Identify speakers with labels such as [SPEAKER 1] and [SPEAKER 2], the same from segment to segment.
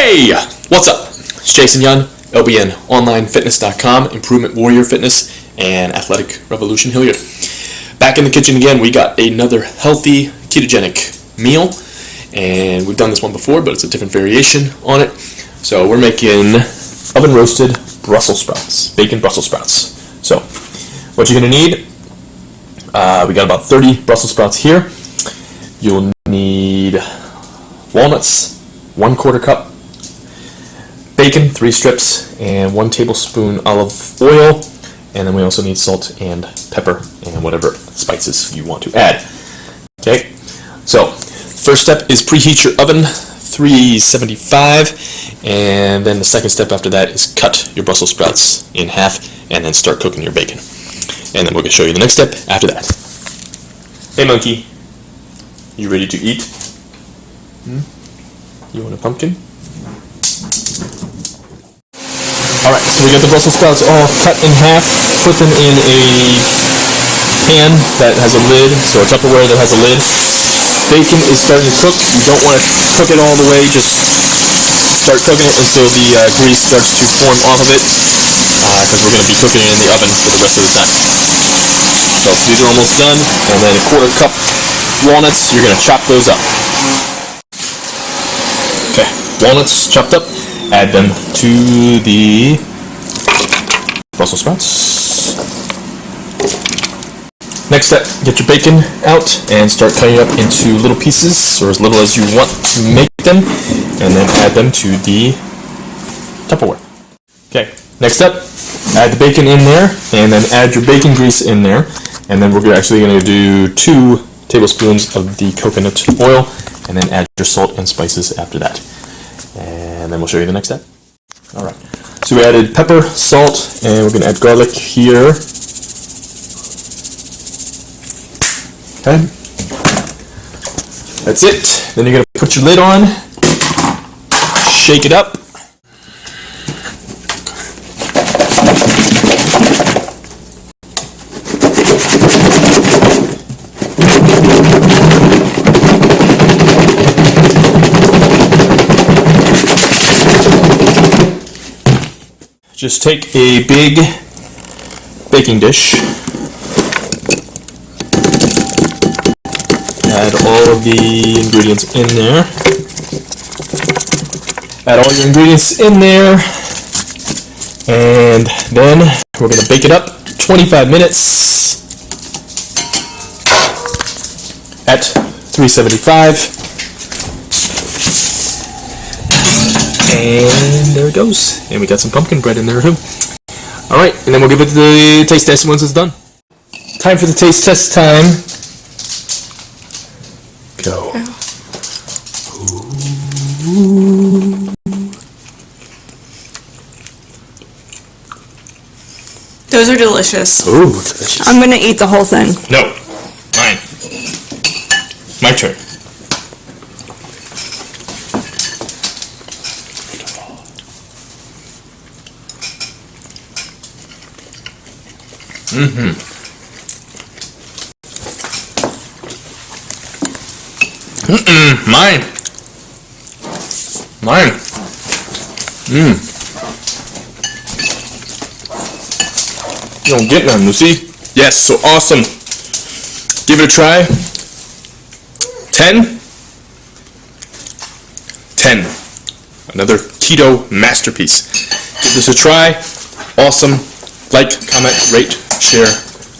[SPEAKER 1] Hey! What's up? It's Jason Yun, LBNOnlineFitness.com, Improvement Warrior Fitness, and Athletic Revolution Hilliard. Back in the kitchen again, we got another healthy ketogenic meal, and we've done this one before, but it's a different variation on it. So we're making oven roasted Brussels sprouts, bacon Brussels sprouts. So what you're going to need, we got about 30 Brussels sprouts here. You'll need walnuts, 1/4 cup, bacon, 3 strips, and 1 tablespoon olive oil, and then we also need salt and pepper and whatever spices you want to add. Okay, so first step is preheat your oven, 375, and then the second step after that is cut your Brussels sprouts in half and then start cooking your bacon. And then we'll show you the next step after that. Hey monkey, you ready to eat? You want a pumpkin? Alright, so we got the Brussels sprouts all cut in half, put them in a pan that has a lid, so a Tupperware that has a lid. Bacon is starting to cook. You don't want to cook it all the way, just start cooking it until the grease starts to form off of it, because we're going to be cooking it in the oven for the rest of the time. So these are almost done, and then a 1/4 cup walnuts, you're going to chop those up. Okay, walnuts chopped up, add them to the Brussels sprouts. Next step, get your bacon out and start cutting it up into little pieces, or as little as you want to make them, and then add them to the Tupperware. Okay, next step, add the bacon in there, and then add your bacon grease in there, and then we're actually going to do 2 tablespoons of the coconut oil, and then add your salt and spices after that. And then we'll show you the next step. Alright, so we added pepper, salt, and we're going to add garlic here. Okay, that's it. Then you're going to put your lid on, shake it up. Just take a big baking dish, add all of the ingredients in there, add all your ingredients in there, and then we're going to bake it up 25 minutes at 375. And there it goes. And we got some pumpkin bread in there too. Alright, and then we'll give it the taste test once it's done. Time for the taste test time. Go. Ooh.
[SPEAKER 2] Those are delicious.
[SPEAKER 1] Ooh, delicious.
[SPEAKER 2] I'm gonna eat the whole thing.
[SPEAKER 1] No. Mine. My turn. Mine. You don't get none, Lucy. Yes, so awesome. Give it a try. 10. 10. Another keto masterpiece. Give this a try. Awesome. Like, comment, rate, share,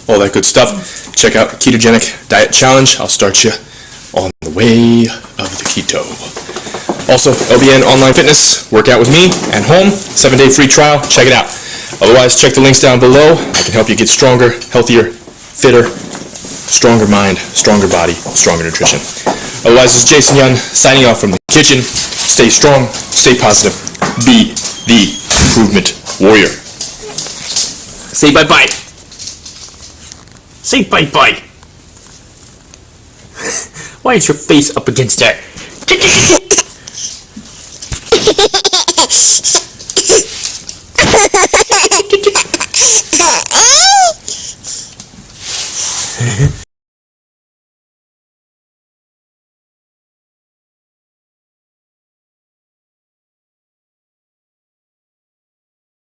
[SPEAKER 1] all that good stuff. Check out Ketogenic Diet Challenge. I'll start you on the way of the keto. Also, LBN Online Fitness, work out with me at home, 7-day free trial, check it out. Otherwise, check the links down below. I can help you get stronger, healthier, fitter, stronger mind, stronger body, stronger nutrition. Otherwise, this is Jason Yun signing off from the kitchen. Stay strong, stay positive, be the improvement warrior. Say bye-bye. Say bye-bye. Why is your face up against that?